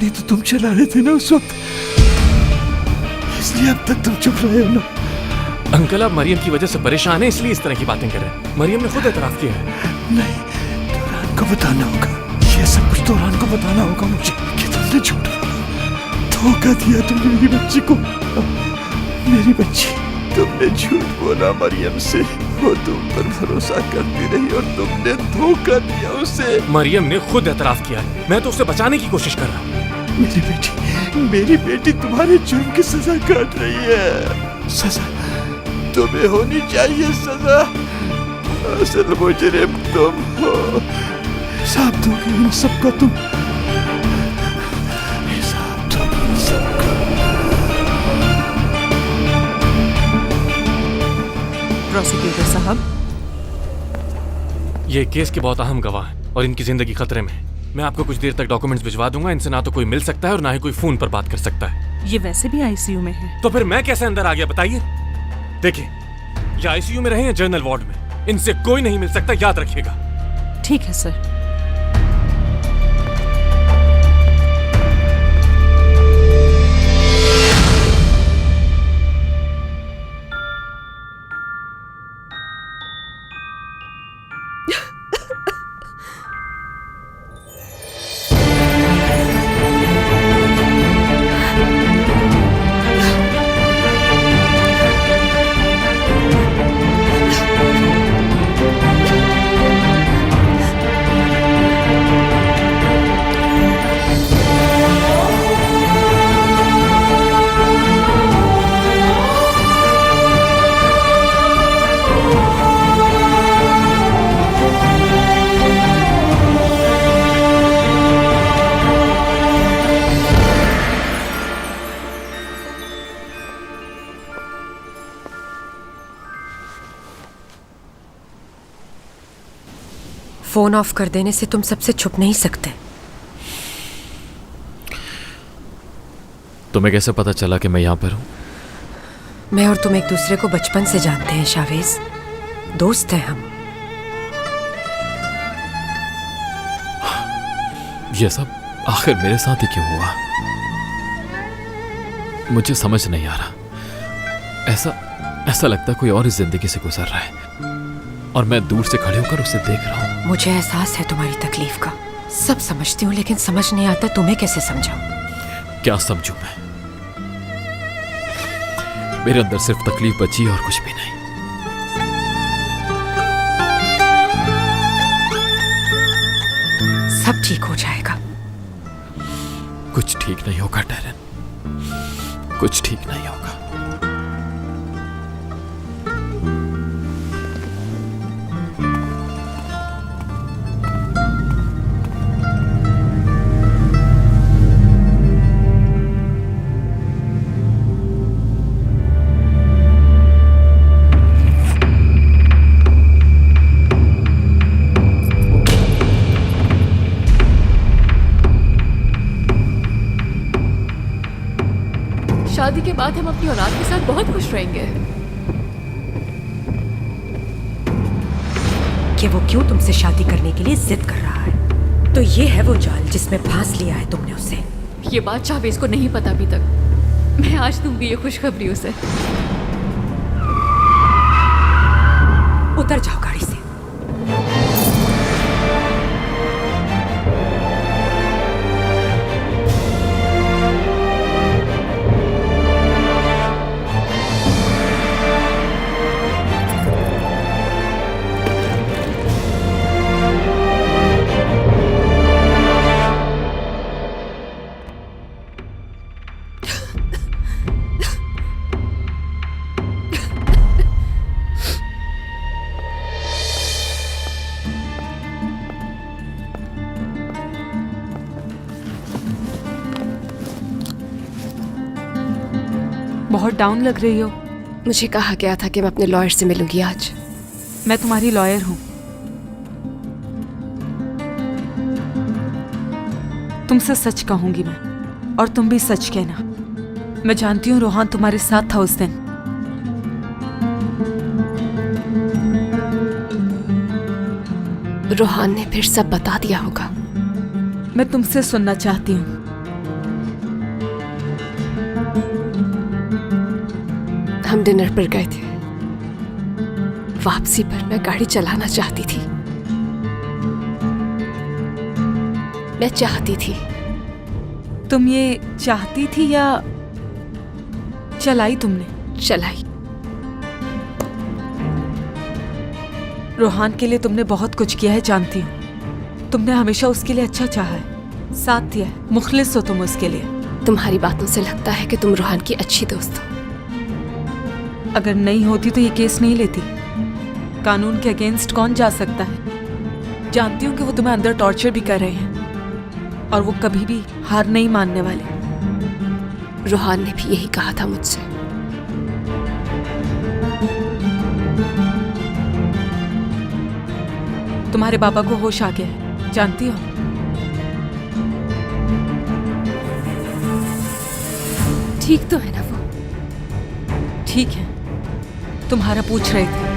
गाड़ी तो तुम चला रहे थे ना उस वक्त, इसलिए अब तक तुम चुप रहे हो ना। अंकल, आप मरियम की वजह से परेशान हैं इसलिए इस तरह की बातें कर रहे हैं। मरियम ने खुद एतराफ किया है। नहीं, तोरान को बताना होगा, ये सब कुछ तोरान को बताना होगा मुझे कि तुमने झूठ धोखा दिया तुमने मेरी बच्ची को। मेरी बच्ची, तुमने झूठ बोला मरियम से, वो तुम पर भरोसा करती रही और तुमने धोखा दिया उसे। मरियम ने खुद एतराफ किया है, मैं तो उसे बचाने की कोशिश कर रहा हूँ। मेरी बेटी तुम्हारे जुर्म की सजा काट रही है। सजा तुम्हें होनी चाहिए, सजा। असल मुजरिम तुम हो। हिसाब दोगे इन सबका तुम, हिसाब दोगे इन सबका। प्रोसिक्यूटर साहब, ये केस के बहुत अहम गवाह हैं और इनकी जिंदगी खतरे में है। मैं आपको कुछ देर तक डॉक्यूमेंट्स भिजवा दूंगा। इनसे ना तो कोई मिल सकता है और ना ही कोई फोन पर बात कर सकता है। ये वैसे भी आईसीयू में है। तो फिर मैं कैसे अंदर आ गया बताइए? देखिए, ये आईसीयू में रहे या जनरल वार्ड में, इनसे कोई नहीं मिल सकता, याद रखिएगा। ठीक है सर। फोन ऑफ कर देने से तुम सबसे छुप नहीं सकते। तुम्हें कैसे पता चला कि मैं यहाँ पर हूँ? मैं और तुम एक दूसरे को बचपन से जानते हैं शावेज, दोस्त हैं हम। ये सब आखिर मेरे साथ ही क्यों हुआ? मुझे समझ नहीं आ रहा। ऐसा लगता है कोई और इस जिंदगी से गुजर रहा है और मैं दूर से खड़े होकर उसे देख रहा हूँ। मुझे एहसास है तुम्हारी तकलीफ का, सब समझती हूँ, लेकिन समझ नहीं आता तुम्हें कैसे समझाऊं। क्या समझूं मैं? मेरे अंदर सिर्फ तकलीफ बची और कुछ भी नहीं। सब ठीक हो जाएगा। कुछ ठीक नहीं होगा टैरन, कुछ ठीक नहीं होगा। शादी के बाद हम अपनी औलाद के साथ बहुत खुश रहेंगे। कि वो क्यों तुमसे शादी करने के लिए जिद कर रहा है? तो ये है वो जाल जिसमें फांस लिया है तुमने उसे। ये बात शाहवेज को नहीं पता अभी तक। मैं आज दूंगी ये खुशखबरी उसे। उतर जाओ गाड़ी से। बहुत डाउन लग रही हो। मुझे कहा गया था कि मैं अपने लॉयर से मिलूंगी आज। मैं तुम्हारी लॉयर हूँ। तुमसे सच कहूंगी मैं, और तुम भी सच कहना। मैं जानती हूँ रोहान तुम्हारे साथ था उस दिन। रोहान ने फिर सब बता दिया होगा। मैं तुमसे सुनना चाहती हूँ। हम डिनर पर गए थे। वापसी पर मैं गाड़ी चलाना चाहती थी। मैं चाहती थी। तुम ये चाहती थी या चलाई तुमने? चलाई। रोहान के लिए तुमने बहुत कुछ किया है, जानती हूँ। तुमने हमेशा उसके लिए अच्छा चाहा है, साथ दिया है, मुखलिस हो तुम उसके लिए। तुम्हारी बातों से लगता है कि तुम रोहान की अच्छी दोस्त हो। अगर नहीं होती तो ये केस नहीं लेती। कानून के अगेंस्ट कौन जा सकता है? जानती हूँ कि वो तुम्हें अंदर टॉर्चर भी कर रहे हैं और वो कभी भी हार नहीं मानने वाले। रोहान ने भी यही कहा था मुझसे। तुम्हारे पापा को होश आ गया है, जानती हो? ठीक तो है ना वो? ठीक है, तुम्हारा पूछ रहे थे।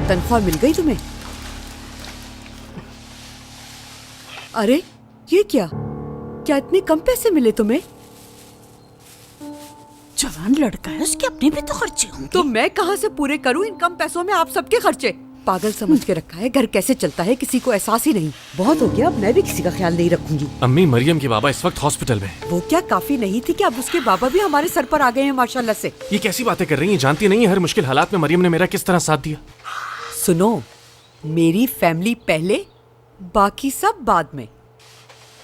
तनख्वाह मिल गई तुम्हें? अरे ये क्या इतने कम पैसे मिले तुम्हें? जवान लड़का है, उसके अपने भी तो खर्चे होंगे। तो मैं कहाँ से पूरे करूँ इन कम पैसों में आप सबके खर्चे? पागल समझ के रखा है, घर कैसे चलता है किसी को एहसास ही नहीं। बहुत हो गया, अब मैं भी किसी का ख्याल नहीं रखूंगी। अम्मी, मरियम के बाबा इस वक्त हॉस्पिटल में। वो क्या काफी नहीं थी कि अब उसके बाबा भी हमारे सर पर आ गए हैं माशाल्लाह से। ये कैसी बातें कर रही हैं? जानती नहीं है हर मुश्किल हालात में मरियम ने मेरा किस तरह साथ दिया। सुनो, मेरी फैमिली पहले, बाकी सब बाद में।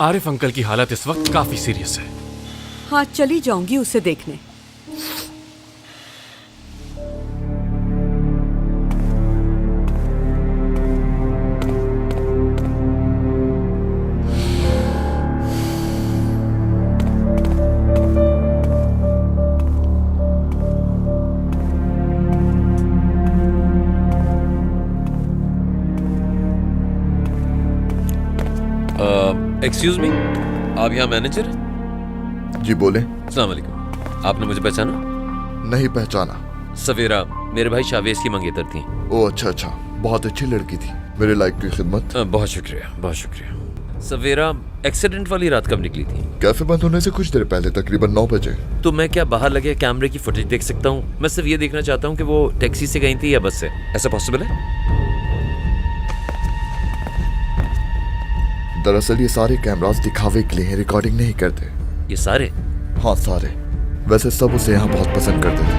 आरिफ अंकल की हालत इस वक्त काफी सीरियस है। हाँ, चली जाऊंगी उसे देखने। एक्सक्यूज मी, आप यहाँ मैनेजर? जी बोले। अस्सलाम वालेकुम। आपने मुझे पहचाना? नहीं पहचाना। सवेरा मेरे भाई शावेज की मंगेतर थी। ओ अच्छा, बहुत अच्छी लड़की थी, मेरे लाइक की खिदमत। बहुत शुक्रिया, बहुत शुक्रिया। सवेरा एक्सीडेंट वाली रात कब निकली थी? कैफे बंद होने से कुछ देर पहले, तकरीबन 9 बजे। तो मैं क्या बाहर लगे कैमरे की फुटेज देख सकता हूँ? मैं सिर्फ ये देखना चाहता हूँ कि वो टैक्सी से गई थी या बस से। ऐसा पॉसिबल है? दरअसल ये सारे कैमरास दिखावे के लिए रिकॉर्डिंग नहीं करते। ये सारे? हाँ सारे। वैसे सब उसे यहाँ बहुत पसंद करते थे।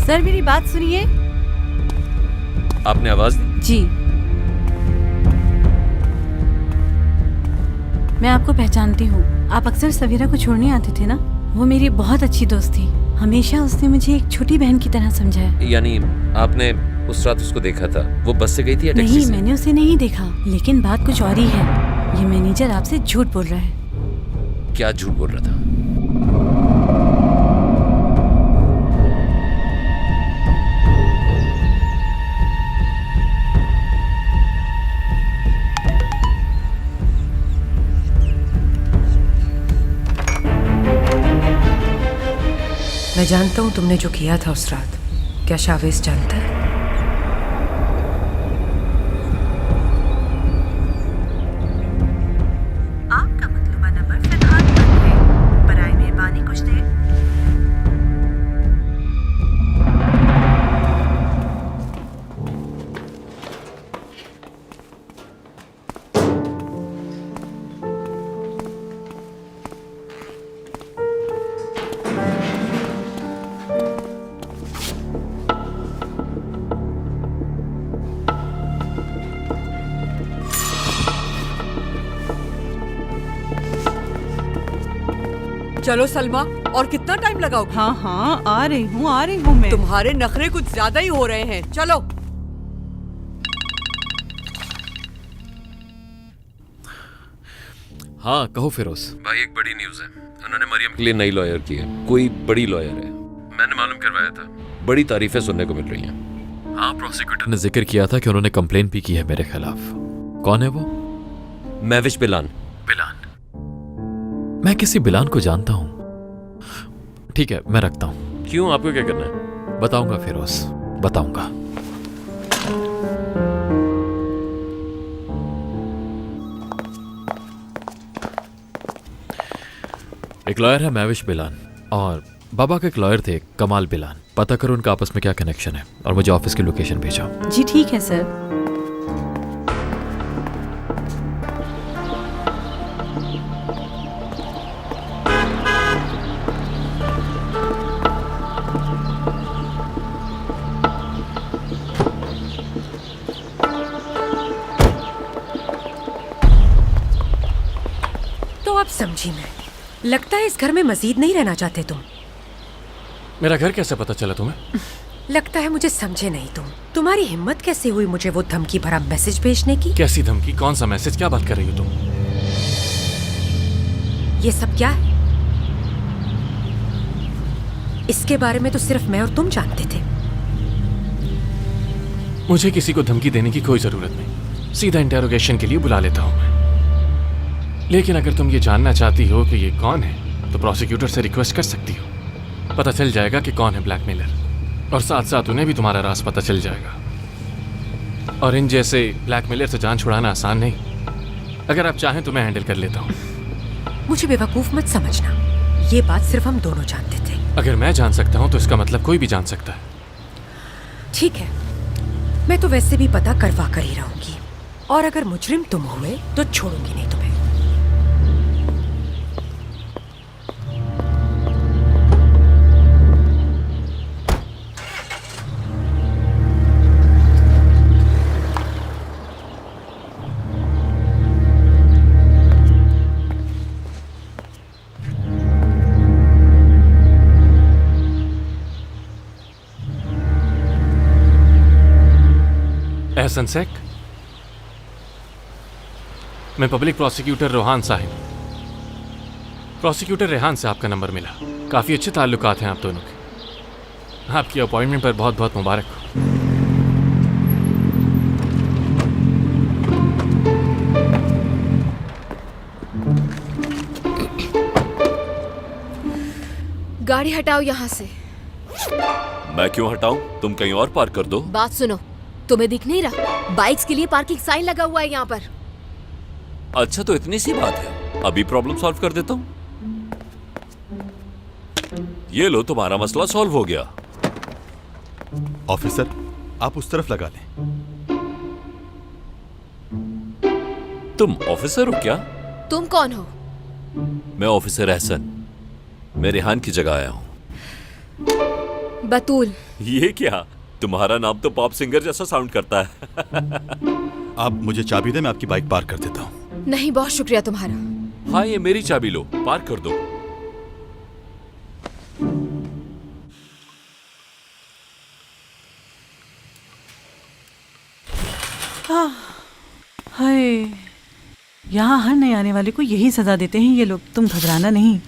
सर मेरी बात सुनिए। आपने आवाज दी? जी, मैं आपको पहचानती हूँ। आप अक्सर सवेरा को छोड़ने आते थे ना? वो मेरी बहुत अच्छी दोस्त थी। हमेशा उसने मुझे एक छोटी बहन की तरह समझा है। यानी आपने उस रात उसको देखा था? वो बस से गई थी या टैक्सी नहीं, से? मैंने उसे नहीं देखा, लेकिन बात कुछ और ही है। ये मैनेजर आपसे झूठ बोल रहा है। क्या झूठ बोल रहा था? मैं जानता हूँ तुमने जो किया था उस रात। क्या शावेज जानता है? आपका मतलूबा नंबर फिलहाल बंद है। बराए मेहरबानी कुछ देर। चलो सलमा, और कितना टाइम लगाओगी? हाँ, आ रही हूँ मैं। तुम्हारे नखरे कुछ ज्यादा ही हो रहे हैं। चलो। हाँ कहो फिरोज। भाई एक बड़ी न्यूज़ है। उन्होंने मरियम के लिए नई लॉयर की है। कोई बड़ी लॉयर है, मैंने मालूम करवाया था। बड़ी तारीफें सुनने को मिल रही हैं। हाँ, प्रोसिक्यूटर ने जिक्र किया था कि उन्होंने कंप्लेन भी की है मेरे खिलाफ। कौन है वो? महविश बिलान। बिलान? मैं किसी बिलान को जानता हूँ। ठीक है, मैं रखता हूँ। क्यों, आपको क्या करना है? बताऊंगा फिरोज, बताऊंगा। एक लॉयर है महविश बिलान और बाबा के एक लॉयर थे कमाल बिलान। पता करो उनका आपस में क्या कनेक्शन है और मुझे ऑफिस की लोकेशन भेजो। जी ठीक है सर। तो अब समझी मैं, लगता है इस घर में मजीद नहीं रहना चाहते तुम। मेरा घर कैसे पता चला तुम्हें? लगता है मुझे समझे नहीं तुम। तुम्हारी हिम्मत कैसे हुई मुझे वो धमकी भरा मैसेज भेजने की? कैसी धमकी? कौन सा मैसेज? क्या बात कर रही हो तुम? ये सब क्या है? इसके बारे में तो सिर्फ मैं और तुम जानते थे। मुझे किसी को धमकी देने की कोई जरूरत नहीं, सीधा इंटेरोगेशन के लिए बुला लेता हूं मैं। लेकिन अगर तुम ये जानना चाहती हो कि ये कौन है तो प्रोसिक्यूटर से रिक्वेस्ट कर सकती हो। पता चल जाएगा कि कौन है ब्लैकमेलर और साथ साथ उन्हें भी तुम्हारा राज पता चल जाएगा। और इन जैसे ब्लैकमेलर से जान छुड़ाना आसान नहीं। अगर आप चाहें तो मैं हैंडल कर लेता हूँ। मुझे बेवकूफ मत समझना, ये बात सिर्फ हम दोनों जानते थे। अगर मैं जान सकता हूँ तो इसका मतलब कोई भी जान सकता है। ठीक है, मैं तो वैसे भी पता करवा कर ही रहूंगी और अगर मुजरिम तुम हुए तो छोड़ूंगी नहीं तुम्हें। एहसन शेख, मैं public prosecutor Rohan Sahib. Prosecutor Rehan से आपका नंबर मिला। काफ़ी अच्छे ताल्लुकात हैं आप दोनों के। आपकी अपॉइंटमेंट पर बहुत बहुत मुबारक हो। गाड़ी हटाओ यहाँ से। मैं क्यों हटाऊं? तुम कहीं और पार्क कर दो। बात सुनो, तुम्हें दिख नहीं रहा? बाइक्स के लिए पार्किंग साइन लगा हुआ है यहाँ पर। अच्छा तो इतनी सी बात है, अभी प्रॉब्लम सॉल्व कर देता हूँ। ये लो, तुम्हारा मसला सॉल्व हो गया। ऑफिसर, आप उस तरफ लगा लें। तुम ऑफिसर हो क्या? तुम कौन हो? मैं ऑफिसर एहसन, मैं रेहान की जगह आया हूँ। बतूल। ये क्या? तुम्हारा नाम तो पॉप सिंगर जैसा साउंड करता है। आप मुझे चाबी दें, मैं आपकी बाइक पार्क कर देता हूँ। नहीं, बहुत शुक्रिया तुम्हारा। हाँ, ये मेरी चाबी लो, पार्क कर दो। हाय, यहाँ हर नए आने वाले को यही सजा देते हैं ये लोग। तुम घबराना नहीं।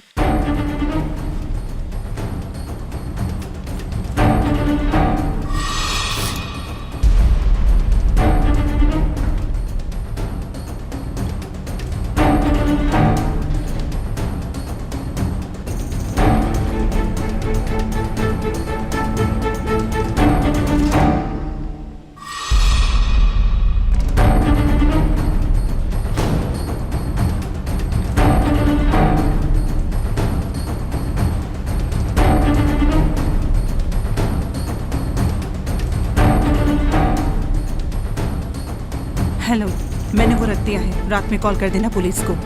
हेलो, मैंने वो रख दिया है। रात में कॉल कर देना पुलिस को।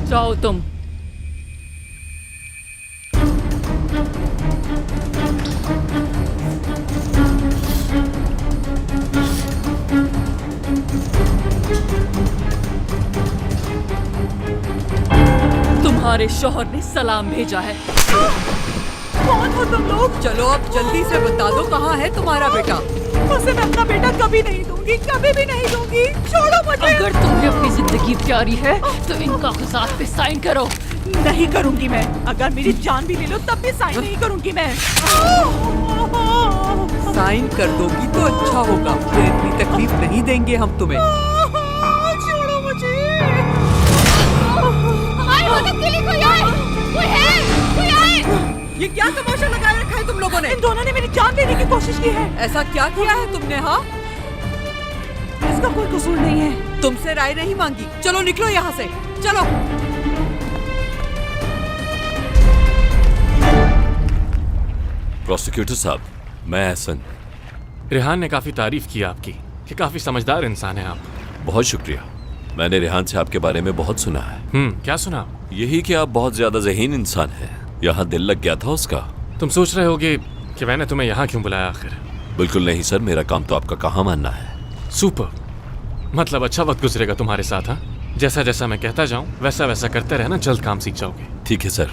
जाओ तुम। तुम्हारे शौहर ने सलाम भेजा है। कौन हो तुम लोग? चलो अब जल्दी से बता दो, कहाँ है तुम्हारा बेटा? उसे मैं अपना बेटा कभी कभी नहीं दूंगी, कभी भी नहीं दूंगी। छोड़ो मुझे। अगर तुम्हें अपनी जिंदगी प्यारी है तो इन कागजात पे साइन करो। नहीं करूंगी मैं। अगर मेरी जान भी ले लो तब भी साइन नहीं करूंगी मैं। साइन कर दोगी तो अच्छा होगा, फिर इतनी तकलीफ नहीं देंगे हम तुम्हें। छोड़ो मुझे। हमारी मदद के लिए कोई आए, कोई है, कोई आए। ये क्या तमाशा लगाए रखा है तुम लोगों ने? इन दोनों ने मेरी जान लेने की कोशिश की है। ऐसा क्या किया है तुमने? हाँ, इसका कोई कसूर नहीं है। तुमसे राय नहीं मांगी। चलो निकलो यहाँ से, चलो। प्रोसिक्यूटर साहब, मैं एहसन। रेहान ने काफी तारीफ की आपकी कि काफी समझदार इंसान है आप। बहुत शुक्रिया। मैंने रेहान से आपके बारे में बहुत सुना है। क्या सुना? यही कि आप बहुत ज्यादा ज़हीन इंसान हैं। यहाँ दिल लग गया था उसका। तुम सोच रहे होगे कि मैंने तुम्हें यहाँ क्यों बुलाया आखिर? बिल्कुल नहीं सर, मेरा काम तो आपका कहाँ मानना है। सुपर, मतलब अच्छा वक्त गुजरेगा तुम्हारे साथ। हाँ, जैसा जैसा मैं कहता जाऊँ वैसा वैसा करते रहना, जल्द काम सीख जाओगे। ठीक है सर।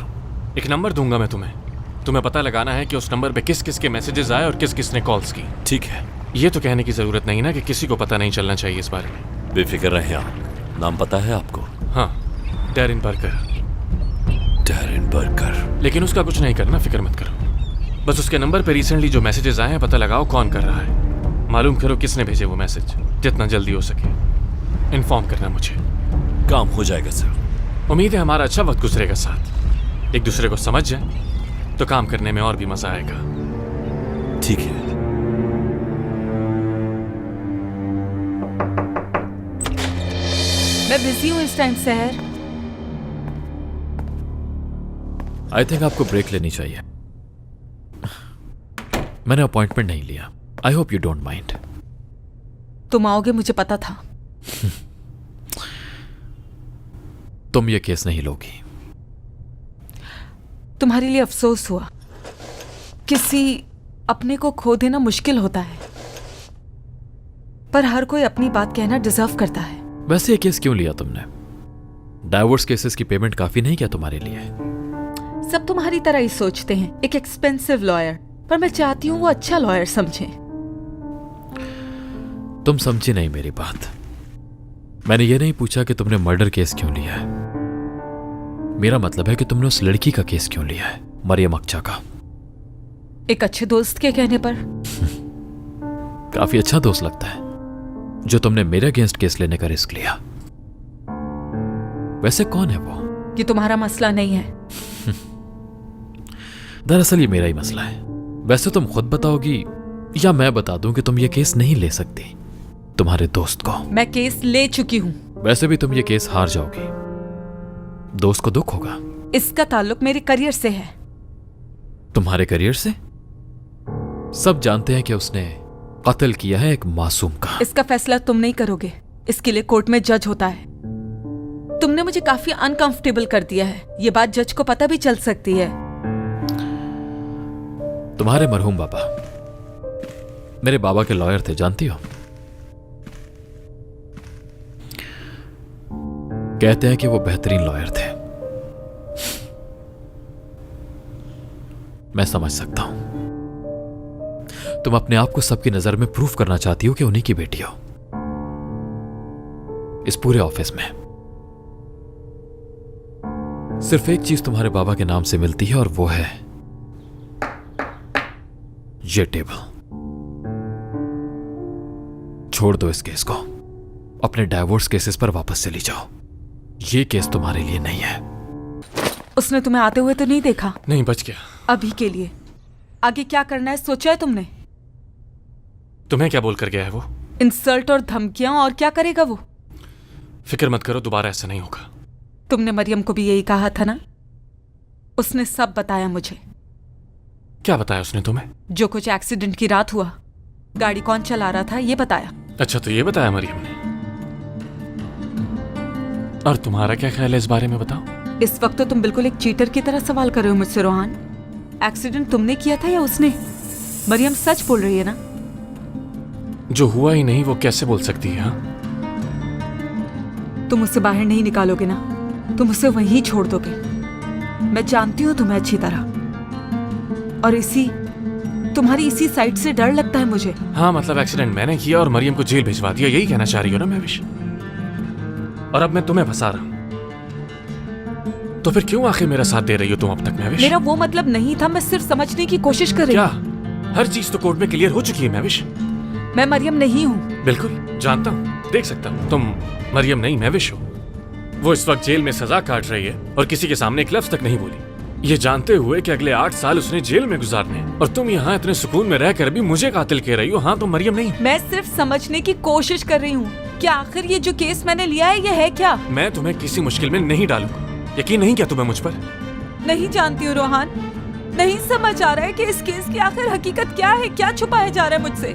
एक नंबर दूंगा मैं तुम्हें पता लगाना है कि उस नंबर पे किस किस के मैसेजेस आए और किस किस ने कॉल्स की। ठीक है। ये तो कहने की जरूरत नहीं ना कि किसी को पता नहीं चलना चाहिए इस बारे में। बेफिक्र रहें आप। नाम पता है आपको? हाँ, डैरिन बर्गर। Darren burger. लेकिन उसका कुछ नहीं करना, फिक्र मत करो। बस उसके नंबर पे रिसेंटली जो मैसेजेस आए हैं पता लगाओ कौन कर रहा है। मालूम करो किसने भेजे वो मैसेज, जितना जल्दी हो सके इन्फॉर्म करना मुझे। काम हो जाएगा सर। उम्मीद है हमारा अच्छा वक्त गुजरेगा साथ। एक दूसरे को समझ जाए तो काम करने में और भी मजा आएगा। ठीक है। मैं बिजी हूँ इस टाइम शहर। आई थिंक आपको ब्रेक लेनी चाहिए। मैंने अपॉइंटमेंट नहीं लिया। I hope you don't mind. तुम आओगे मुझे पता था। तुम ये केस नहीं लोगी। तुम्हारे लिए अफसोस हुआ। किसी अपने को खो देना मुश्किल होता है, पर हर कोई अपनी बात कहना डिजर्व करता है। वैसे ये केस क्यों लिया तुमने? डाइवोर्स केसेस की पेमेंट काफी नहीं क्या तुम्हारे लिए? सब तुम्हारी तरह ही सोचते हैं, एक एक्सपेंसिव लॉयर, पर मैं चाहती हूँ वो अच्छा लॉयर समझे। तुम समझी नहीं मेरी बात। मैंने ये नहीं पूछा कि तुमने मर्डर केस क्यों लिया है। मेरा मतलब है कि तुमने उस लड़की का केस क्यों लिया है, मरियम अक्चा का। एक अच्छे दोस्त के कहने पर। काफी अच्छा दोस्त लगता है जो तुमने मेरे अगेंस्ट केस लेने का रिस्क लिया। वैसे कौन है वो? ये तुम्हारा मसला नहीं है। दरअसल ये मेरा ही मसला है। वैसे तुम खुद बताओगी या मैं बता दूं कि तुम ये केस नहीं ले सकती तुम्हारे दोस्त को? मैं केस ले चुकी हूँ। वैसे भी तुम ये केस हार जाओगी, दोस्त को दुख होगा। इसका ताल्लुक मेरे करियर से है। तुम्हारे करियर से? सब जानते हैं कि उसने कत्ल किया है एक मासूम का। इसका फैसला तुम नहीं करोगे, इसके लिए कोर्ट में जज होता है। तुमने मुझे काफी अनकंफर्टेबल कर दिया है। ये बात जज को पता भी चल सकती है। तुम्हारे मरहूम बाबा मेरे बाबा के लॉयर थे, जानती हो? कहते हैं कि वो बेहतरीन लॉयर थे। मैं समझ सकता हूं तुम अपने आप को सबकी नजर में प्रूफ करना चाहती हो कि उन्हीं की बेटी हो इस पूरे ऑफिस में। सिर्फ एक चीज तुम्हारे बाबा के नाम से मिलती है और वो है ये टेबल। छोड़ दो इस केस को, अपने डाइवोर्स केसेस पर वापस चली जाओ। ये केस तुम्हारे लिए नहीं है। उसने तुम्हें आते हुए तो नहीं देखा? नहीं, बच गया। अभी के लिए। आगे क्या करना है सोचा है तुमने? तुम्हें क्या बोलकर गया है वो? इंसल्ट और धमकियां, और क्या करेगा वो? फिक्र मत करो, दोबारा ऐसा नहीं होगा। तुमने मरियम को भी यही कहा था ना? उसने सब बताया मुझे। क्या बताया उसने तुम्हें? जो कुछ एक्सीडेंट की रात हुआ, गाड़ी कौन चला रहा था ये बताया। अच्छा, तो ये बताया मरियम ने। और तुम्हारा क्या ख्याल है इस बारे में, बताओ। इस वक्त तो तुम बिल्कुल एक चीटर की तरह सवाल कर रहे हो मुझसे रोहान। एक्सीडेंट तुमने किया था या उसने? मरियम सच बोल रही है ना? जो हुआ ही नहीं वो कैसे बोल सकती है? हाँ, तुम उसे बाहर नहीं निकालोगे ना? तुम उसे वहीं छोड़ दोगे? मैं जानती हूं तुम्हें अच्छी तरह, और इसी तुम्हारी इसी साइड से डर लगता है मुझे। हाँ मतलब एक्सीडेंट मैंने किया और मरियम को जेल भिजवा दिया, यही कहना चाह रही हो ना महविश? और अब मैं तुम्हें फंसा रहा हूं, तो फिर क्यों आखिर मेरा साथ दे रही हो तुम अब तक महविश? मेरा वो मतलब नहीं था, मैं सिर्फ समझने की कोशिश कर रही क्या? हूँ। हर चीज तो कोर्ट में क्लियर हो चुकी है महविश। मैं मरियम नहीं हूँ। बिल्कुल जानता हूँ, देख सकता हूँ तुम मरियम नहीं महविश हो। वो इस वक्त जेल में सजा काट रही है और किसी के सामने एक लफ्ज तक नहीं बोली, ये जानते हुए कि अगले 8 साल उसने जेल में गुजारने, और तुम यहाँ इतने सुकून में रहकर भी मुझे कातिल कह रही हो। हाँ तुम मरियम नहीं। मैं सिर्फ समझने की कोशिश कर रही हूँ कि आखिर ये जो केस मैंने लिया है ये है क्या। मैं तुम्हें किसी मुश्किल में नहीं डालूंगा, यकीन नहीं क्या तुम्हें मुझ पर? नहीं जानती हूँ रोहान, नहीं समझ आ रहा है कि इस केस की आखिर हकीकत क्या है, क्या छुपाया जा रहा है मुझसे।